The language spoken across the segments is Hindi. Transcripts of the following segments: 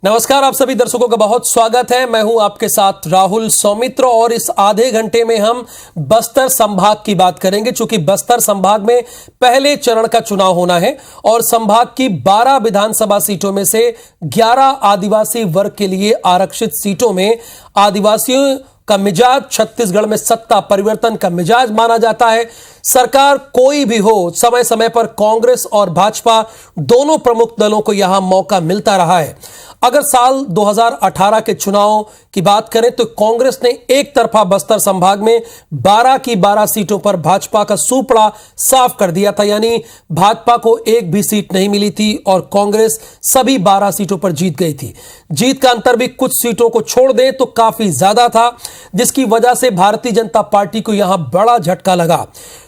नमस्कार, आप सभी दर्शकों का बहुत स्वागत है। मैं हूं आपके साथ राहुल सौमित्र और इस आधे घंटे में हम बस्तर संभाग की बात करेंगे। चूंकि बस्तर संभाग में पहले चरण का चुनाव होना है और संभाग की 12 विधानसभा सीटों में से 11 आदिवासी वर्ग के लिए आरक्षित सीटों में आदिवासियों का मिजाज छत्तीसगढ़ में सत्ता परिवर्तन का मिजाज माना जाता है। सरकार कोई भी हो, समय समय पर कांग्रेस और भाजपा दोनों प्रमुख दलों को यहां मौका मिलता रहा है। अगर साल 2018 के चुनाव की बात करें तो कांग्रेस ने एक तरफा बस्तर संभाग में 12 की 12 सीटों पर भाजपा का सुपड़ा साफ कर दिया था, यानी भाजपा को एक भी सीट नहीं मिली थी और कांग्रेस सभी 12 सीटों पर जीत गई थी। जीत का अंतर भी कुछ सीटों को छोड़ दें तो काफी ज्यादा था, जिसकी वजह से भारतीय जनता पार्टी को यहां बड़ा झटका लगा।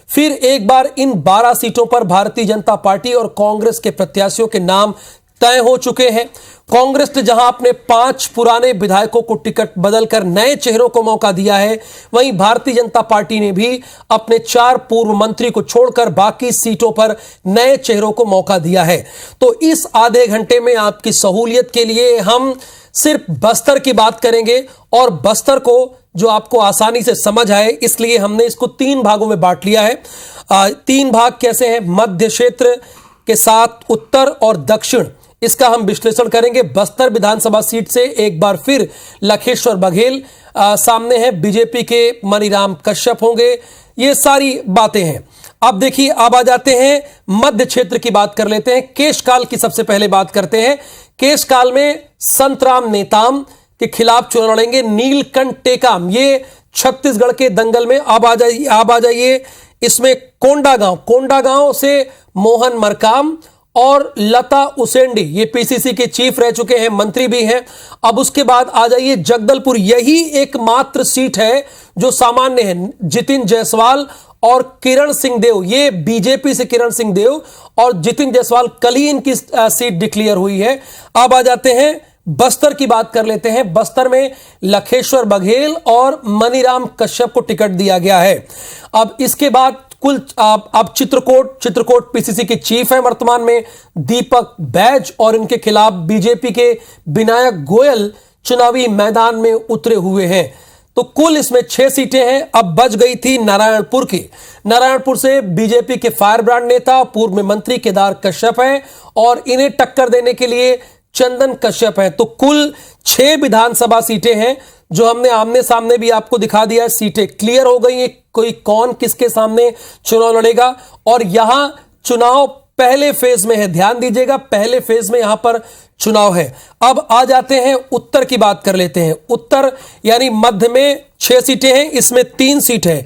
फिर एक बार इन 12 सीटों पर भारतीय जनता पार्टी और कांग्रेस के प्रत्याशियों के नाम तय हो चुके हैं। कांग्रेस ने जहां अपने 5 पुराने विधायकों को टिकट बदलकर नए चेहरों को मौका दिया है, वहीं भारतीय जनता पार्टी ने भी अपने 4 पूर्व मंत्री को छोड़कर बाकी सीटों पर नए चेहरों को मौका दिया है। तो इस आधे घंटे में आपकी सहूलियत के लिए हम सिर्फ बस्तर की बात करेंगे और बस्तर को जो आपको आसानी से समझ आए, इसलिए हमने इसको 3 भागों में बांट लिया है। 3 भाग कैसे हैं? मध्य क्षेत्र के साथ उत्तर और दक्षिण, इसका हम विश्लेषण करेंगे। बस्तर विधानसभा सीट से एक बार फिर लखेश्वर बघेल सामने हैं, बीजेपी के मनीराम कश्यप होंगे, ये सारी बातें हैं। अब देखिए, अब आ जाते हैं मध्य क्षेत्र की बात कर लेते हैं। केशकाल की सबसे पहले बात करते हैं। केशकाल में संतराम नेताम के खिलाफ चुनाव लड़ेंगे नीलकंठ टेकाम। ये छत्तीसगढ़ के दंगल में अब आ जाइए। इसमें कोंडा गांव से मोहन मरकाम और लता उसेंडी, ये पीसीसी के चीफ रह चुके हैं, मंत्री भी हैं। अब उसके बाद आ जाइए जगदलपुर। यही एकमात्र सीट है जो सामान्य है। जितिन जायसवाल और किरण सिंह देव, ये बीजेपी से किरण सिंह देव और जितिन जायसवाल, कल ही इनकी सीट डिक्लेयर हुई है। अब आ जाते हैं बस्तर की बात कर लेते हैं। बस्तर में लखेश्वर बघेल और मनीराम कश्यप को टिकट दिया गया है। अब इसके बाद अब चित्रकोट पीसीसी के चीफ हैं वर्तमान में दीपक बैज, और इनके खिलाफ बीजेपी के विनायक गोयल चुनावी मैदान में उतरे हुए हैं। तो कुल इसमें 6 सीटें हैं। अब बच गई थी नारायणपुर की। नारायणपुर से बीजेपी के फायर ब्रांड नेता पूर्व में मंत्री केदार कश्यप हैं और इन्हें टक्कर देने के लिए चंदन कश्यप है। तो कुल 6 विधानसभा सीटें हैं जो हमने आमने सामने भी आपको दिखा दिया है। सीटें क्लियर हो गई हैं, कोई कौन किसके सामने चुनाव लड़ेगा। और यहां चुनाव पहले फेज में है, ध्यान दीजिएगा, पहले फेज में यहां पर चुनाव है। अब आ जाते हैं उत्तर की बात कर लेते हैं। उत्तर यानी मध्य में 6 सीटें हैं, इसमें 3 सीट है।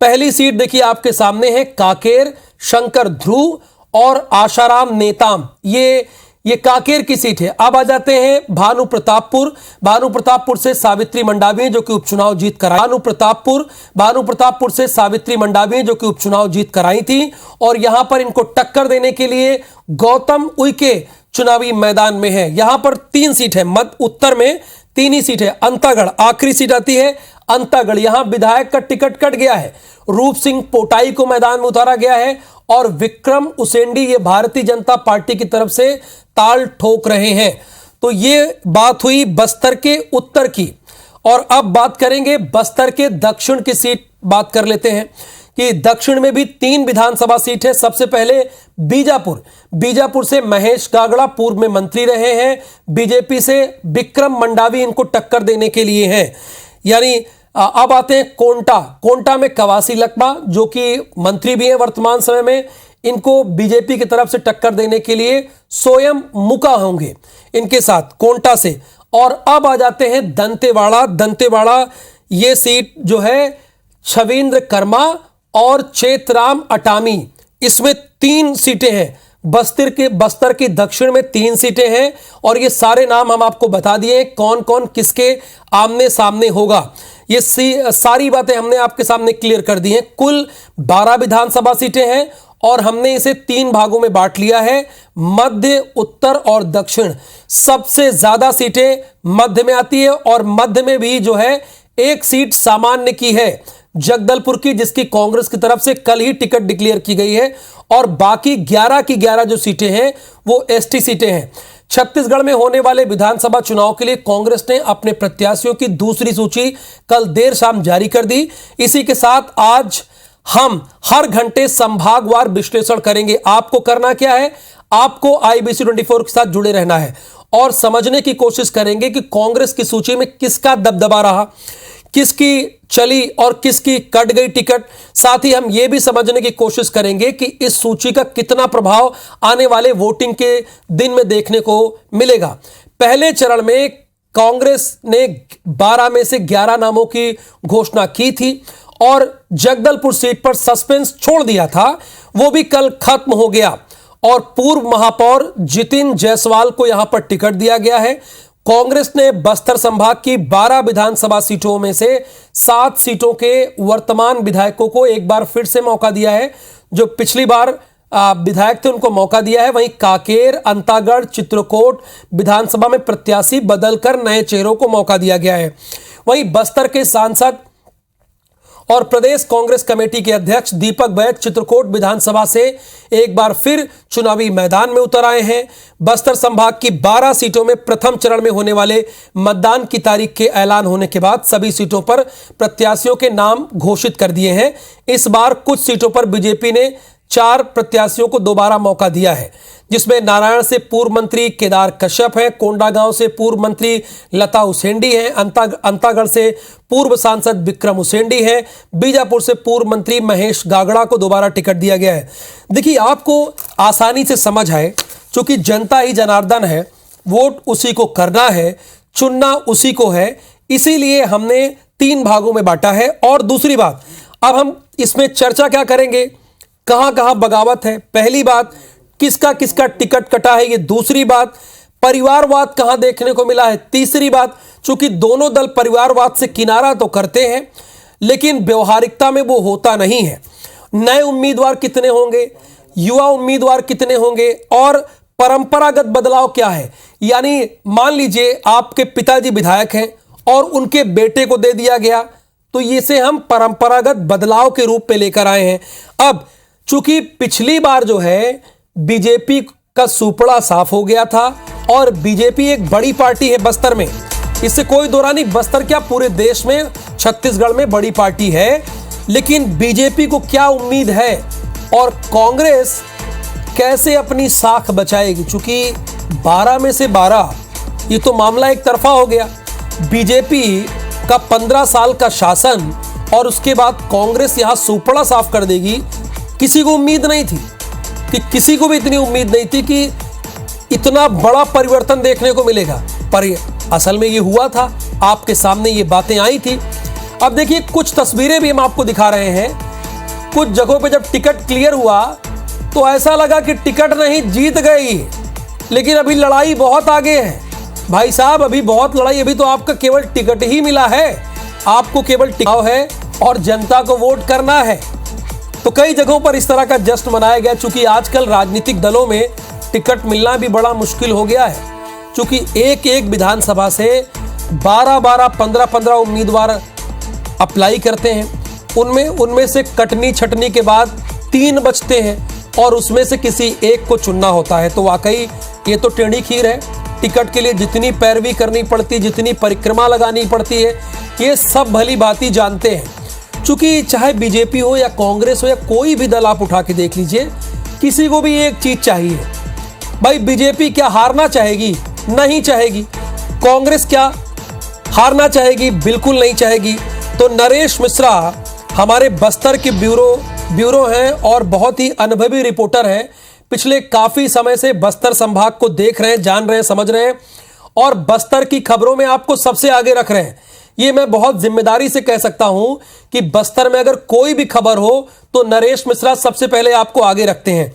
पहली सीट देखिए आपके सामने है काकेर, शंकर ध्रुव और आशाराम नेताम, ये काकेर की सीट है। अब आ जाते हैं भानु प्रतापपुर से सावित्री मंडावी जो कि उपचुनाव जीत कर भानु प्रतापपुर से सावित्री मंडावी जो कि उपचुनाव जीत कर आई थी और यहां पर इनको टक्कर देने के लिए गौतम उइके चुनावी मैदान में है। यहां पर 3 सीट है, मध्य उत्तर में 3 ही सीट है। अंतागढ़ आखिरी सीट आती है। अंतागढ़, यहां विधायक का टिकट कट गया है, रूप सिंह पोटाई को मैदान में उतारा गया है और विक्रम उसेंडी ये भारतीय जनता पार्टी की तरफ से ताल ठोक रहे हैं। तो ये बात हुई बस्तर के उत्तर की। और अब बात करेंगे बस्तर के दक्षिण की सीट बात कर लेते हैं कि दक्षिण में भी 3 विधानसभा सीट है। सबसे पहले बीजापुर से महेश गागड़ा पूर्व में मंत्री रहे हैं, बीजेपी से विक्रम मंडावी इनको टक्कर देने के लिए हैं। यानी अब आते हैं कोंटा में कवासी लकबा जो कि मंत्री भी हैं वर्तमान समय में, इनको बीजेपी की तरफ से टक्कर देने के लिए स्वयं मुका होंगे इनके साथ कोंटा से। और अब आ जाते हैं दंतेवाड़ा, ये सीट जो है छविंद्र कर्मा और चेतराम अटामी, इसमें 3 सीटें हैं। बस्तर के दक्षिण में 3 सीटें हैं और ये सारे नाम हम आपको बता दिए कौन कौन किसके आमने सामने होगा। ये सारी बातें हमने आपके सामने क्लियर कर दी हैं। कुल 12 विधानसभा सीटें हैं और हमने इसे 3 भागों में बांट लिया है, मध्य, उत्तर और दक्षिण। सबसे ज्यादा सीटें मध्य में आती है और मध्य में भी जो है 1 सीट सामान्य की है जगदलपुर की, जिसकी कांग्रेस की तरफ से कल ही टिकट डिक्लेयर की गई है, और बाकी 11 की 11 जो सीटें हैं वो एसटी सीटें हैं। छत्तीसगढ़ में होने वाले विधानसभा चुनाव के लिए कांग्रेस ने अपने प्रत्याशियों की दूसरी सूची कल देर शाम जारी कर दी। इसी के साथ आज हम हर घंटे संभागवार विश्लेषण करेंगे। आपको करना क्या है, आपको आईबीसी 24 के साथ जुड़े रहना है और समझने की कोशिश करेंगे कि कांग्रेस की सूची में किसका दबदबा रहा, किसकी चली और किसकी कट गई टिकट। साथ ही हम यह भी समझने की कोशिश करेंगे कि इस सूची का कितना प्रभाव आने वाले वोटिंग के दिन में देखने को मिलेगा। पहले चरण में कांग्रेस ने 12 में से 11 नामों की घोषणा की थी और जगदलपुर सीट पर सस्पेंस छोड़ दिया था, वो भी कल खत्म हो गया और पूर्व महापौर जितिन जायसवाल को यहां पर टिकट दिया गया है। कांग्रेस ने बस्तर संभाग की 12 विधानसभा सीटों में से 7 सीटों के वर्तमान विधायकों को एक बार फिर से मौका दिया है। जो पिछली बार विधायक थे उनको मौका दिया है। वहीं कांकेर, अंतागढ़, चित्रकोट विधानसभा में प्रत्याशी बदलकर नए चेहरों को मौका दिया गया है। वहीं बस्तर के सांसद और प्रदेश कांग्रेस कमेटी के अध्यक्ष दीपक बैज चित्रकोट विधानसभा से एक बार फिर चुनावी मैदान में उतर आए हैं। बस्तर संभाग की 12 सीटों में प्रथम चरण में होने वाले मतदान की तारीख के ऐलान होने के बाद सभी सीटों पर प्रत्याशियों के नाम घोषित कर दिए हैं। इस बार कुछ सीटों पर बीजेपी ने 4 प्रत्याशियों को दोबारा मौका दिया है, जिसमें नारायण से पूर्व मंत्री केदार कश्यप हैं, कोंडागांव से पूर्व मंत्री लता उसेंडी हैं, अंतागढ़ से पूर्व सांसद विक्रम उसेंडी हैं, बीजापुर से पूर्व मंत्री महेश गागड़ा को दोबारा टिकट दिया गया है। देखिए, आपको आसानी से समझ आए, क्योंकि जनता ही जनार्दन है, वोट उसी को करना है, चुनना उसी को है, इसीलिए हमने 3 भागों में बांटा है। और दूसरी बात, अब हम इसमें चर्चा क्या करेंगे, कहां कहां बगावत है, पहली बात किसका किसका टिकट कटा है, ये दूसरी बात, परिवारवाद कहां देखने को मिला है, तीसरी बात, चूंकि दोनों दल परिवारवाद से किनारा तो करते हैं लेकिन व्यवहारिकता में वो होता नहीं है। नए उम्मीदवार कितने होंगे, युवा उम्मीदवार कितने होंगे और परंपरागत बदलाव क्या है। यानी मान लीजिए आपके पिताजी विधायक हैं और उनके बेटे को दे दिया गया, तो इसे हम परंपरागत बदलाव के रूप में लेकर आए हैं। अब चूंकि पिछली बार जो है बीजेपी का सुपड़ा साफ हो गया था और बीजेपी एक बड़ी पार्टी है बस्तर में, इससे कोई दो राय नहीं, बस्तर क्या पूरे देश में, छत्तीसगढ़ में बड़ी पार्टी है, लेकिन बीजेपी को क्या उम्मीद है और कांग्रेस कैसे अपनी साख बचाएगी। चूंकि 12 में से 12 ये तो मामला एक तरफा हो गया। बीजेपी का 15 साल का शासन और उसके बाद कांग्रेस यहां सुपड़ा साफ कर देगी, किसी को उम्मीद नहीं थी, कि किसी को भी इतनी उम्मीद नहीं थी कि इतना बड़ा परिवर्तन देखने को मिलेगा, पर असल में ये हुआ था, आपके सामने ये बातें आई थी। अब देखिए, कुछ तस्वीरें भी हम आपको दिखा रहे हैं। कुछ जगहों पे जब टिकट क्लियर हुआ तो ऐसा लगा कि टिकट नहीं, जीत गई, लेकिन अभी लड़ाई बहुत आगे है भाई साहब, अभी बहुत लड़ाई, अभी तो आपका केवल टिकट ही मिला है, आपको केवल टिकट है और जनता को वोट करना है। तो कई जगहों पर इस तरह का जश्न मनाया गया। चूंकि आजकल राजनीतिक दलों में टिकट मिलना भी बड़ा मुश्किल हो गया है, चूंकि एक एक विधानसभा से 12-12, 15-15 उम्मीदवार अप्लाई करते हैं, उनमें से कटनी छटनी के बाद 3 बचते हैं और उसमें से किसी एक को चुनना होता है। तो वाकई ये तो टेढ़ी खीर है। टिकट के लिए जितनी पैरवी करनी पड़ती, जितनी परिक्रमा लगानी पड़ती है, ये सब भली भांति जानते हैं। चूंकि चाहे बीजेपी हो या कांग्रेस हो या कोई भी दल आप उठा के देख लीजिए, किसी को भी एक चीज चाहिए भाई, बीजेपी क्या हारना चाहेगी? नहीं चाहेगी। कांग्रेस क्या हारना चाहेगी? बिल्कुल नहीं चाहेगी। तो नरेश मिश्रा हमारे बस्तर के ब्यूरो हैं और बहुत ही अनुभवी रिपोर्टर हैं, पिछले काफी समय से बस्तर संभाग को देख रहे हैं, जान रहे हैं, समझ रहे हैं और बस्तर की खबरों में आपको सबसे आगे रख रहे हैं। ये मैं बहुत जिम्मेदारी से कह सकता हूं कि बस्तर में अगर कोई भी खबर हो तो नरेश मिश्रा सबसे पहले आपको आगे रखते हैं।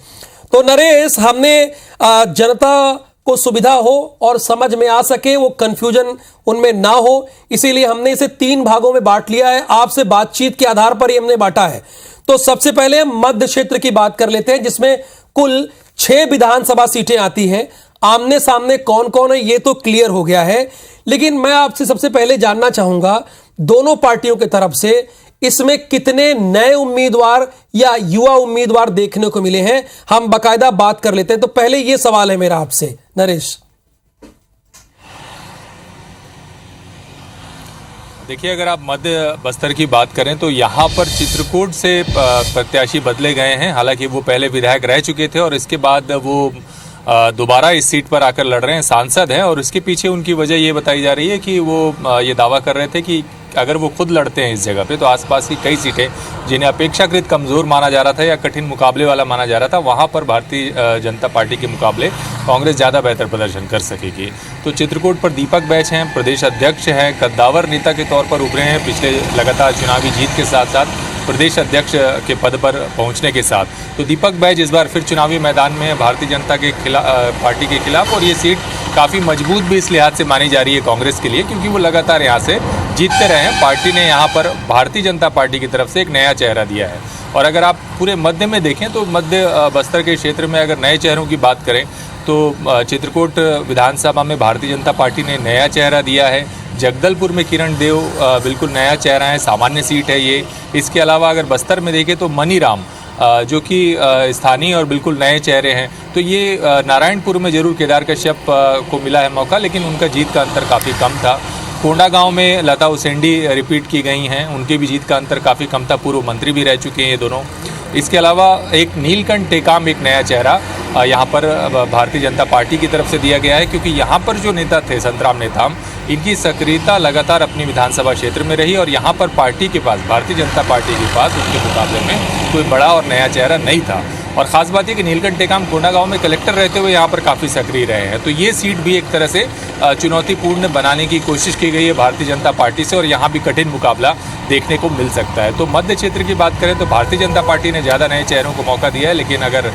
तो नरेश, हमने जनता को सुविधा हो और समझ में आ सके, वो कंफ्यूजन उनमें ना हो, इसीलिए हमने इसे 3 भागों में बांट लिया है। आपसे बातचीत के आधार पर ही हमने बांटा है। तो सबसे पहले हम मध्य क्षेत्र की बात कर लेते हैं, जिसमें कुल 6 विधानसभा सीटें आती हैं। आमने सामने कौन कौन है ये तो क्लियर हो गया है, लेकिन मैं आपसे सबसे पहले जानना चाहूंगा दोनों पार्टियों की तरफ से इसमें कितने नए उम्मीदवार या युवा उम्मीदवार देखने को मिले हैं, हम बाकायदा बात कर लेते हैं। तो पहले यह सवाल है मेरा आपसे नरेश। देखिए, अगर आप मध्य बस्तर की बात करें तो यहाँ पर चित्रकूट से प्रत्याशी बदले गए हैं। हालांकि वो पहले विधायक रह चुके थे और इसके बाद वो दोबारा इस सीट पर आकर लड़ रहे हैं, सांसद हैं। और इसके पीछे उनकी वजह ये बताई जा रही है कि वो ये दावा कर रहे थे कि अगर वो खुद लड़ते हैं इस जगह पे तो आसपास की कई सीटें जिन्हें अपेक्षाकृत कमज़ोर माना जा रहा था या कठिन मुकाबले वाला माना जा रहा था, वहाँ पर भारतीय जनता पार्टी के मुकाबले कांग्रेस ज़्यादा बेहतर प्रदर्शन कर सकेगी। तो चित्रकूट पर दीपक बैच हैं, प्रदेश अध्यक्ष हैं, कद्दावर नेता के तौर पर उभरे हैं पिछले लगातार चुनावी जीत के साथ साथ प्रदेश अध्यक्ष के पद पर पहुंचने के साथ। तो दीपक बैज इस बार फिर चुनावी मैदान में भारतीय जनता के पार्टी के खिलाफ, और ये सीट काफ़ी मजबूत भी इस लिहाज से मानी जा रही है कांग्रेस के लिए, क्योंकि वो लगातार यहाँ से जीतते रहे हैं। पार्टी ने यहाँ पर भारतीय जनता पार्टी की तरफ से एक नया चेहरा दिया है। और अगर आप पूरे मध्य में देखें तो मध्य बस्तर के क्षेत्र में अगर नए चेहरों की बात करें तो चित्रकूट विधानसभा में भारतीय जनता पार्टी ने नया चेहरा दिया है। जगदलपुर में किरण देव बिल्कुल नया चेहरा है, सामान्य सीट है ये। इसके अलावा अगर बस्तर में देखें तो मनीराम जो कि स्थानीय और बिल्कुल नए चेहरे हैं। तो ये नारायणपुर में जरूर केदार कश्यप को मिला है मौका, लेकिन उनका जीत का अंतर काफ़ी कम था। कोंडागांव में लता उसेंडी रिपीट की गई हैं, उनकी भी जीत का अंतर काफ़ी कम था, पूर्व मंत्री भी रह चुके हैं ये दोनों। इसके अलावा एक नीलकंठ टेकाम एक नया चेहरा यहाँ पर भारतीय जनता पार्टी की तरफ से दिया गया है, क्योंकि यहाँ पर जो नेता थे संतराम नेताम, इनकी सक्रियता लगातार अपनी विधानसभा क्षेत्र में रही और यहाँ पर पार्टी के पास, भारतीय जनता पार्टी के पास उनके मुकाबले में कोई बड़ा और नया चेहरा नहीं था। और ख़ास बात यह कि नीलकंठ टेकाम कोंडागांव में कलेक्टर रहते हुए यहाँ पर काफ़ी सक्रिय रहे हैं। तो ये सीट भी एक तरह से चुनौतीपूर्ण बनाने की कोशिश की गई है भारतीय जनता पार्टी से, और यहाँ भी कठिन मुकाबला देखने को मिल सकता है। तो मध्य क्षेत्र की बात करें तो भारतीय जनता पार्टी ने ज़्यादा नए चेहरों को मौका दिया है, लेकिन अगर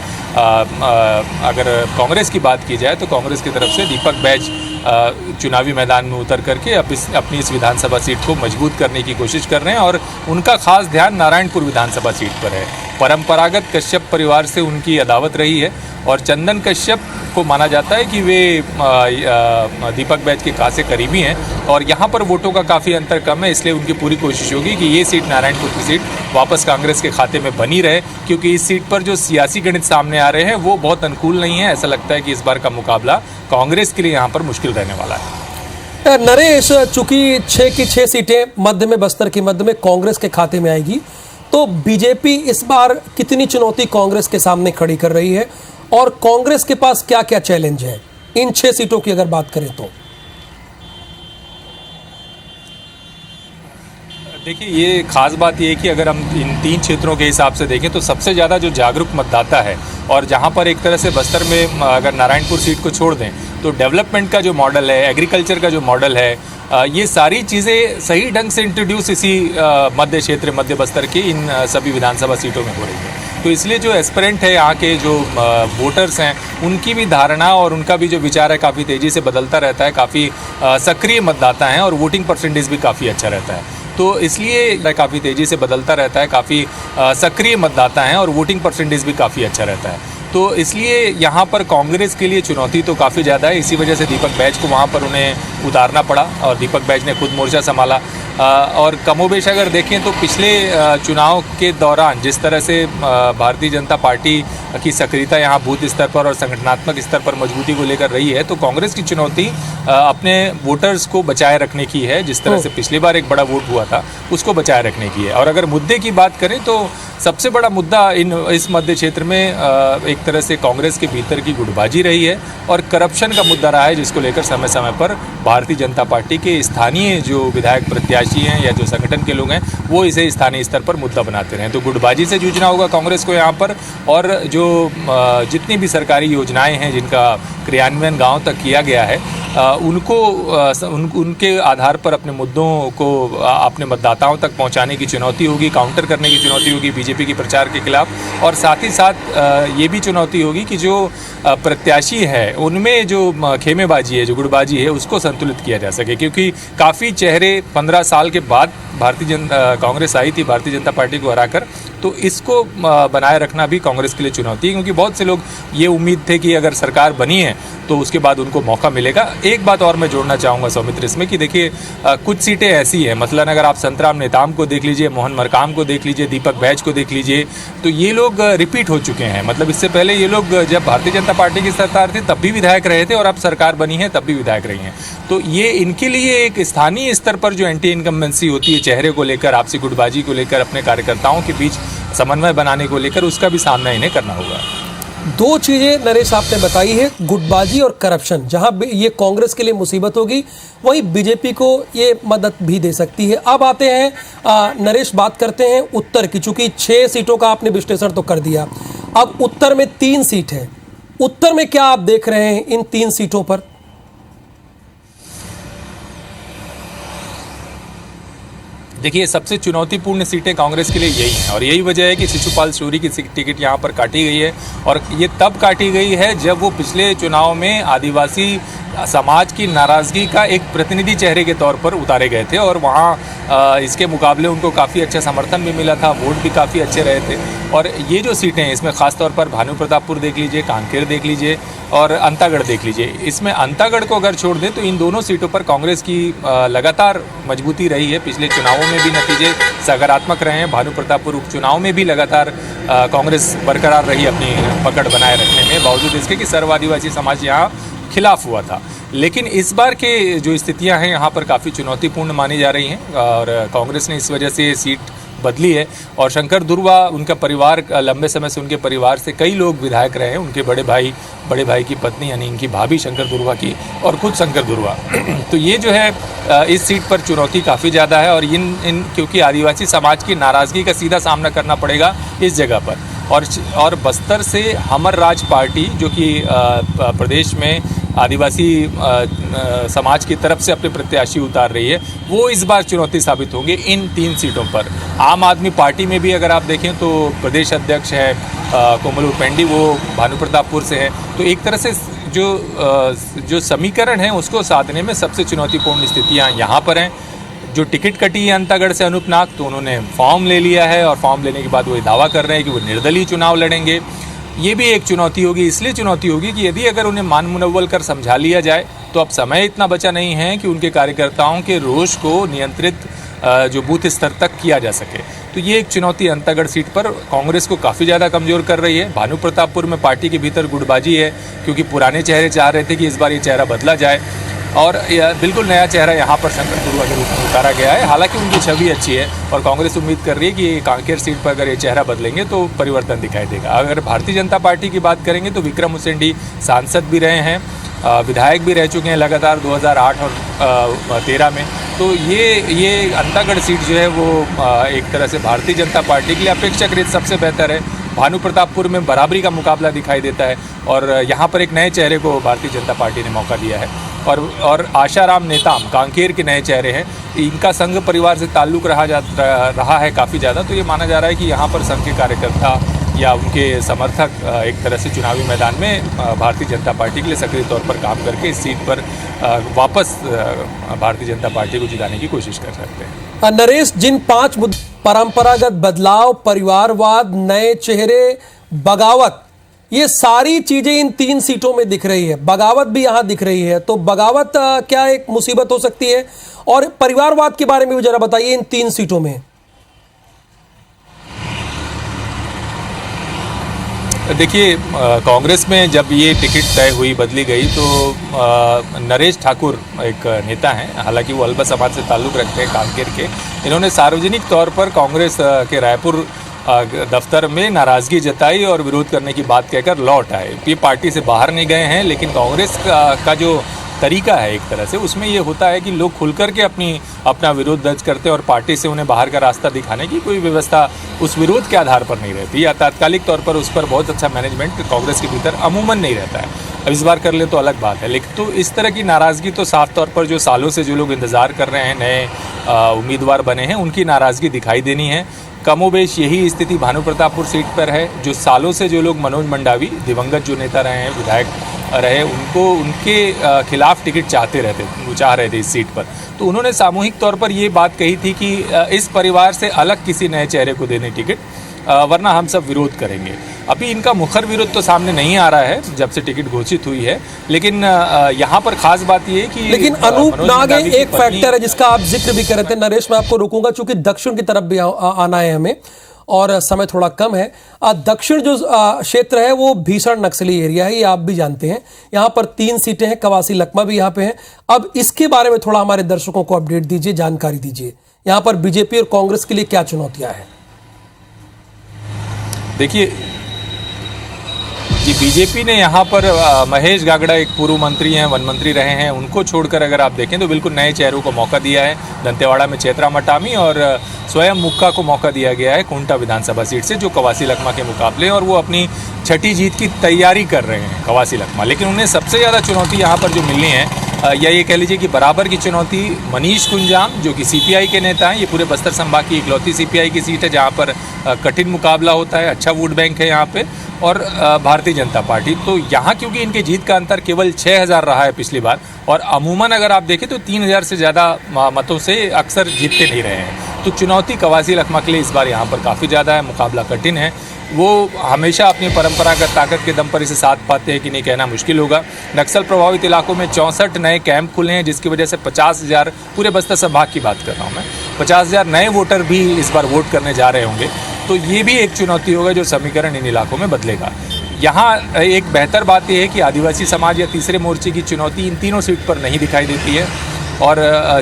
कांग्रेस की बात की जाए तो कांग्रेस की तरफ से दीपक बैज चुनावी मैदान में उतर करके अपनी इस विधानसभा सीट को मजबूत करने की कोशिश कर रहे हैं, और उनका खास ध्यान नारायणपुर विधानसभा सीट पर है। परंपरागत कश्यप परिवार से उनकी अदावत रही है और चंदन कश्यप को माना जाता है कि वे दीपक बैज के खासे करीबी हैं, और यहाँ पर वोटों का काफ़ी अंतर कम है। इसलिए उनकी पूरी कोशिश होगी कि ये सीट, नारायणपुर की सीट, वापस कांग्रेस के खाते में बनी रहे, क्योंकि इस सीट पर जो सियासी गणित सामने आ रहे हैं वो बहुत अनुकूल नहीं है। ऐसा लगता है कि इस बार का मुकाबला कांग्रेस के लिए यहाँ पर मुश्किल रहने वाला है। नरेश, चूंकि 6 की 6 सीटें मध्य में, बस्तर के मध्य में कांग्रेस के खाते में आएगी, तो बीजेपी इस बार कितनी चुनौती कांग्रेस के सामने खड़ी कर रही है, और कांग्रेस के पास क्या क्या चैलेंज है इन 6 सीटों की अगर बात करें तो? देखिए, ये खास बात ये है कि अगर हम इन 3 क्षेत्रों के हिसाब से देखें तो सबसे ज़्यादा जो जागरूक मतदाता है, और जहाँ पर एक तरह से बस्तर में अगर नारायणपुर सीट को छोड़ दें तो डेवलपमेंट का जो मॉडल है, एग्रीकल्चर का जो मॉडल है, ये सारी चीज़ें सही ढंग से इंट्रोड्यूस इसी मध्य क्षेत्र, मध्य बस्तर की इन सभी विधानसभा सीटों में हो रही है। तो इसलिए जो एस्पिरेंट है, यहाँ के जो वोटर्स हैं, उनकी भी धारणा और उनका भी जो विचार है काफ़ी तेज़ी से बदलता रहता है। काफ़ी सक्रिय मतदाता हैं और वोटिंग परसेंटेज भी काफ़ी अच्छा रहता है। तो इसलिए काफ़ी तेज़ी से बदलता रहता है, काफ़ी सक्रिय मतदाता हैं और वोटिंग परसेंटेज भी काफ़ी अच्छा रहता है। तो इसलिए यहाँ पर कांग्रेस के लिए चुनौती तो काफ़ी ज़्यादा है। इसी वजह से दीपक बैज को वहाँ पर उन्हें उतारना पड़ा और दीपक बैज ने खुद मोर्चा संभाला। और कमोबेश अगर देखें तो पिछले चुनाव के दौरान जिस तरह से भारतीय जनता पार्टी की सक्रियता यहाँ बूथ स्तर पर और संगठनात्मक स्तर पर मजबूती को लेकर रही है, तो कांग्रेस की चुनौती अपने वोटर्स को बचाए रखने की है। जिस तरह से पिछली बार एक बड़ा वोट हुआ था, उसको बचाए रखने की है। और अगर मुद्दे की बात करें तो सबसे बड़ा मुद्दा इस मध्य क्षेत्र में एक तरह से कांग्रेस के भीतर की गुटबाजी रही है और करप्शन का मुद्दा रहा है, जिसको लेकर समय समय पर भारतीय जनता पार्टी के स्थानीय जो विधायक प्रत्याशी हैं या जो संगठन के लोग हैं, वो इसे स्थानीय स्तर पर मुद्दा बनाते रहे। तो गुटबाजी से जूझना होगा कांग्रेस को यहाँ पर, और जो जितनी भी सरकारी योजनाएं हैं जिनका क्रियान्वयन गांव तक किया गया है, उनके आधार पर अपने मुद्दों को अपने मतदाताओं तक पहुंचाने की चुनौती होगी, काउंटर करने की चुनौती होगी बीजेपी के प्रचार के खिलाफ। और साथ ही साथ ये भी चुनौती होगी कि जो प्रत्याशी है उनमें जो खेमेबाजी है, जो गुटबाजी है, उसको संतुलित किया जा सके, क्योंकि काफ़ी चेहरे 15 साल के बाद कांग्रेस आई थी भारतीय जनता पार्टी को हराकर, तो इसको बनाए रखना भी कांग्रेस के लिए चुनौती है, क्योंकि बहुत से लोग ये उम्मीद थे कि अगर सरकार बनी है तो उसके बाद उनको मौका मिलेगा। एक बात और मैं जोड़ना चाहूँगा सौमित्र इसमें कि देखिए कुछ सीटें ऐसी हैं, मतलब अगर आप संतराम नेताम को देख लीजिए, मोहन मरकाम को देख लीजिए, दीपक बैज को देख लीजिए, तो ये लोग रिपीट हो चुके हैं। मतलब इससे पहले ये लोग जब भारतीय जनता पार्टी की सरकार थी तब भी विधायक रहे थे और अब सरकार बनी है तब भी विधायक रही हैं। तो ये इनके लिए एक स्थानीय स्तर पर जो एंटी इनकम्बेंसी होती है, चेहरे को लेकर, आपसी गुटबाजी को लेकर, अपने कार्यकर्ताओं के बीच समन्वय बनाने को लेकर, उसका भी सामना इन्हें करना होगा। दो चीजें नरेश आपने बताई है, गुटबाजी और करप्शन। जहां ये कांग्रेस के लिए मुसीबत होगी वहीं बीजेपी को ये मदद भी दे सकती है। अब आते हैं नरेश, बात करते हैं उत्तर की। चूंकि 6 सीटों का आपने विश्लेषण तो कर दिया, अब उत्तर में 3 सीट है। उत्तर में क्या आप देख रहे हैं इन 3 सीटों पर? देखिए, सबसे चुनौतीपूर्ण सीटें कांग्रेस के लिए यही हैं और यही वजह है कि शिशुपाल शौरी की टिकट यहाँ पर काटी गई है। और ये तब काटी गई है जब वो पिछले चुनाव में आदिवासी समाज की नाराज़गी का एक प्रतिनिधि चेहरे के तौर पर उतारे गए थे और वहाँ इसके मुकाबले उनको काफ़ी अच्छा समर्थन भी मिला था, वोट भी काफ़ी अच्छे रहे थे। और ये जो सीटें हैं इसमें ख़ास तौर पर भानु प्रतापपुर देख लीजिए, कांकेर देख लीजिए और अंतागढ़ देख लीजिए। इसमें अंतागढ़ को अगर छोड़ दें तो इन दोनों सीटों पर कांग्रेस की लगातार मजबूती रही है। पिछले चुनावों में भी नतीजे सकारात्मक रहे हैं। भानु प्रतापपुर उपचुनाव में भी लगातार कांग्रेस बरकरार रही अपनी पकड़ बनाए रखने में, बावजूद इसके कि सर्व आदिवासी समाज यहाँ खिलाफ हुआ था। लेकिन इस बार के जो स्थितियां हैं यहाँ पर काफ़ी चुनौतीपूर्ण मानी जा रही हैं और कांग्रेस ने इस वजह से सीट बदली है। और शंकर दुर्वा, उनका परिवार, लंबे समय से उनके परिवार से कई लोग विधायक रहे हैं, उनके बड़े भाई की पत्नी यानी इनकी भाभी शंकर दुर्वा की और खुद शंकर दुर्वा। तो ये जो है इस सीट पर चुनौती काफ़ी ज़्यादा है और इन क्योंकि आदिवासी समाज की नाराज़गी का सीधा सामना करना पड़ेगा इस जगह पर। और बस्तर से हमर राज पार्टी जो कि प्रदेश में आदिवासी समाज की तरफ से अपने प्रत्याशी उतार रही है, वो इस बार चुनौती साबित होंगे इन 3 सीटों पर। आम आदमी पार्टी में भी अगर आप देखें तो प्रदेश अध्यक्ष है कोमल उपेंडी, वो भानु प्रतापपुर से है। तो एक तरह से जो समीकरण है उसको साधने में सबसे चुनौतीपूर्ण स्थितियाँ यहाँ पर हैं। जो टिकट कटी है अंतागढ़ से अनूप नाग, तो उन्होंने फॉर्म ले लिया है और फॉर्म लेने के बाद वो दावा कर रहे हैं कि वो निर्दलीय चुनाव लड़ेंगे। ये भी एक चुनौती होगी, इसलिए चुनौती होगी कि यदि अगर उन्हें मान मुनव्वल कर समझा लिया जाए तो अब समय इतना बचा नहीं है कि उनके कार्यकर्ताओं के रोष को नियंत्रित जो बूथ स्तर तक किया जा सके। तो ये एक चुनौती अंतागढ़ सीट पर कांग्रेस को काफ़ी ज़्यादा कमज़ोर कर रही है। भानु प्रतापपुर में पार्टी के भीतर गुटबाजी है, क्योंकि पुराने चेहरे चाह रहे थे कि इस बार ये चेहरा बदला जाए और बिल्कुल नया चेहरा यहाँ पर शंकर दुर्वा के रूप में उतारा गया है। हालांकि उनकी छवि अच्छी है और कांग्रेस उम्मीद कर रही है कि कांकेर सीट पर अगर ये चेहरा बदलेंगे तो परिवर्तन दिखाई देगा। अगर भारतीय जनता पार्टी की बात करेंगे तो विक्रम उसेंडी सांसद भी रहे हैं, विधायक भी रह चुके हैं लगातार 2008 और 13 में। तो ये अंतागढ़ सीट जो है वो एक तरह से भारतीय जनता पार्टी के लिए अपेक्षाकृत सबसे बेहतर है। भानु प्रतापपुर में बराबरी का मुकाबला दिखाई देता है और यहाँ पर एक नए चेहरे को भारतीय जनता पार्टी ने मौका दिया है। और आशाराम नेताम कांकेर के नए चेहरे हैं, इनका संघ परिवार से ताल्लुक़ रहा है काफ़ी ज़्यादा। तो ये माना जा रहा है कि यहाँ पर संघ के कार्यकर्ता या उनके समर्थक एक तरह से चुनावी मैदान में भारतीय जनता पार्टी के लिए सक्रिय तौर पर काम करके इस सीट पर वापस भारतीय जनता पार्टी को जिताने की कोशिश कर सकते हैं। नरेश, जिन 5 परंपरागत बदलाव, परिवारवाद, नए चेहरे, बगावत, ये सारी चीजें इन 3 सीटों में दिख रही है, बगावत भी यहां दिख रही है, तो बगावत क्या एक मुसीबत हो सकती है? और परिवारवाद के बारे में भी जरा बताइए इन 3 सीटों में। देखिए, कांग्रेस में जब ये टिकट तय हुई, बदली गई, तो नरेश ठाकुर एक नेता हैं, हालांकि वो अल्बा समाज से ताल्लुक़ रखते हैं कांकेर के। इन्होंने सार्वजनिक तौर पर कांग्रेस के रायपुर दफ्तर में नाराज़गी जताई और विरोध करने की बात कहकर लौट आए। ये पार्टी से बाहर नहीं गए हैं, लेकिन कांग्रेस का जो तरीका है एक तरह से, उसमें ये होता है कि लोग खुल कर के अपना विरोध दर्ज करते हैं और पार्टी से उन्हें बाहर का रास्ता दिखाने की कोई व्यवस्था उस विरोध के आधार पर नहीं रहती, या तात्कालिक तौर पर उस पर बहुत अच्छा मैनेजमेंट कांग्रेस के भीतर अमूमन नहीं रहता है। अब इस बार कर ले तो अलग बात है, लेकिन तो इस तरह की नाराज़गी तो साफ तौर पर जो सालों से जो लोग इंतज़ार कर रहे हैं, नए उम्मीदवार बने हैं, उनकी नाराज़गी दिखाई देनी है। कमोबेश यही स्थिति भानु प्रतापपुर सीट पर है। जो सालों से जो लोग, मनोज मंडावी दिवंगत जो नेता रहे हैं, विधायक रहे, उनके खिलाफ टिकट चाह रहे थे इस सीट पर। तो उन्होंने सामूहिक तौर पर ये बात कही थी कि इस परिवार से अलग किसी नए चेहरे को देने टिकट, वरना हम सब विरोध करेंगे। अभी इनका मुखर विरोध तो सामने नहीं आ रहा है जब से टिकट घोषित हुई है, लेकिन यहाँ पर खास बात यह है कि लेकिन अनूप नागे एक फैक्टर है जिसका आप जिक्र भी कर रहे थे। नरेश, मैं आपको रोकूंगा चूंकि दक्षिण की तरफ भी आना है हमें और समय थोड़ा कम है। दक्षिण जो क्षेत्र है वो भीषण नक्सली एरिया है, ये आप भी जानते हैं। यहाँ पर 3 सीटें हैं, कवासी लखमा भी यहाँ पे हैं। अब इसके बारे में थोड़ा हमारे दर्शकों को अपडेट दीजिए, जानकारी दीजिए। यहाँ पर बीजेपी और कांग्रेस के लिए क्या चुनौतियां हैं? देखिए जी, बीजेपी ने यहाँ पर महेश गागड़ा एक पूर्व मंत्री हैं, वन मंत्री रहे हैं, उनको छोड़कर अगर आप देखें तो बिल्कुल नए चेहरों को मौका दिया है। दंतेवाड़ा में चेत्रा मटामी और स्वयं मुक्का को मौका दिया गया है कोंटा विधानसभा सीट से, जो कवासी लखमा के मुकाबले, और वो अपनी छठी जीत की तैयारी कर रहे हैं कवासी लखमा। लेकिन उन्हें सबसे ज़्यादा चुनौती यहाँ पर जो मिलनी है, या ये कह लीजिए कि बराबर की चुनौती मनीष कुंजाम, जो कि सीपीआई के नेता हैं। ये पूरे बस्तर संभाग की इकलौती सीपीआई की सीट है जहाँ पर कठिन मुकाबला होता है, अच्छा वोट बैंक है यहाँ पे, और भारतीय जनता पार्टी। तो यहाँ क्योंकि इनके जीत का अंतर केवल 6000 रहा है पिछली बार, और अमूमन अगर आप देखें तो 3000 से ज़्यादा मतों से अक्सर जीतते नहीं रहे हैं। तो चुनौती कवासी लखमा के लिए इस बार यहाँ पर काफ़ी ज़्यादा है, मुकाबला कठिन है। वो हमेशा अपनी परंपरागत ताकत के दम पर इसे साथ पाते हैं कि नहीं, कहना मुश्किल होगा। नक्सल प्रभावित इलाकों में 64 नए कैंप खुले हैं, जिसकी वजह से 50,000, पूरे बस्तर संभाग की बात कर रहा हूँ मैं, 50,000 नए वोटर भी इस बार वोट करने जा रहे होंगे। तो ये भी एक चुनौती होगा जो समीकरण इन इलाकों में बदलेगा। यहाँ एक बेहतर बात यह है कि आदिवासी समाज या तीसरे मोर्चे की चुनौती इन तीनों सीट पर नहीं दिखाई देती है, और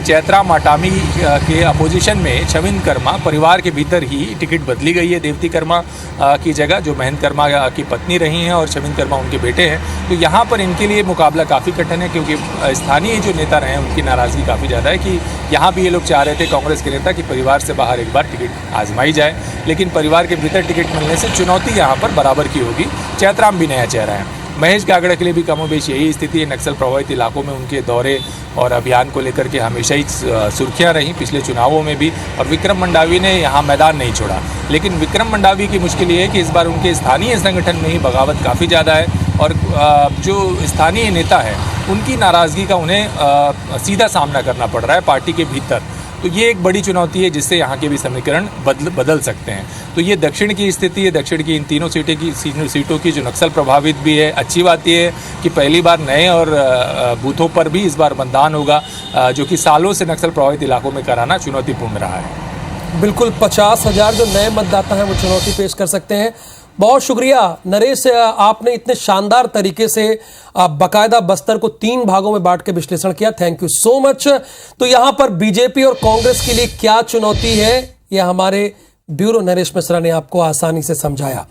चैत्रा माटामी के अपोजिशन में छविंद कर्मा परिवार के भीतर ही टिकट बदली गई है देवती कर्मा की जगह, जो महंत कर्मा की पत्नी रही हैं और छविंद कर्मा उनके बेटे हैं। तो यहाँ पर इनके लिए मुकाबला काफ़ी कठिन है, क्योंकि स्थानीय जो नेता रहे हैं उनकी नाराज़गी काफ़ी ज़्यादा है कि यहाँ भी ये लोग चाह रहे थे, कांग्रेस के नेता, कि परिवार से बाहर एक बार टिकट आजमाई जाए, लेकिन परिवार के भीतर टिकट मिलने से चुनौती यहाँ पर बराबर की होगी। चैत्राम भी नया चेहरा है। महेश गागड़ा के लिए भी कमोबेश यही स्थिति है। नक्सल प्रभावित इलाकों में उनके दौरे और अभियान को लेकर के हमेशा ही सुर्खियां रहीं, पिछले चुनावों में भी, और विक्रम मंडावी ने यहाँ मैदान नहीं छोड़ा। लेकिन विक्रम मंडावी की मुश्किल ये है कि इस बार उनके स्थानीय संगठन में ही बगावत काफ़ी ज़्यादा है, और जो स्थानीय नेता है उनकी नाराज़गी का उन्हें सीधा सामना करना पड़ रहा है पार्टी के भीतर। तो ये एक बड़ी चुनौती है जिससे यहाँ के भी समीकरण बदल सकते हैं। तो ये दक्षिण की स्थिति है, दक्षिण की इन तीनों सीटों की जो नक्सल प्रभावित भी है। अच्छी बात ये है कि पहली बार नए और बूथों पर भी इस बार मतदान होगा, जो कि सालों से नक्सल प्रभावित इलाकों में कराना चुनौतीपूर्ण रहा है। बिल्कुल, 50,000 जो नए मतदाता हैं वो चुनौती पेश कर सकते हैं। बहुत शुक्रिया नरेश, आपने इतने शानदार तरीके से बकायदा बस्तर को 3 भागों में बांट के विश्लेषण किया। Thank you so much. तो यहां पर बीजेपी और कांग्रेस के लिए क्या चुनौती है, यह हमारे ब्यूरो नरेश मिश्रा ने आपको आसानी से समझाया।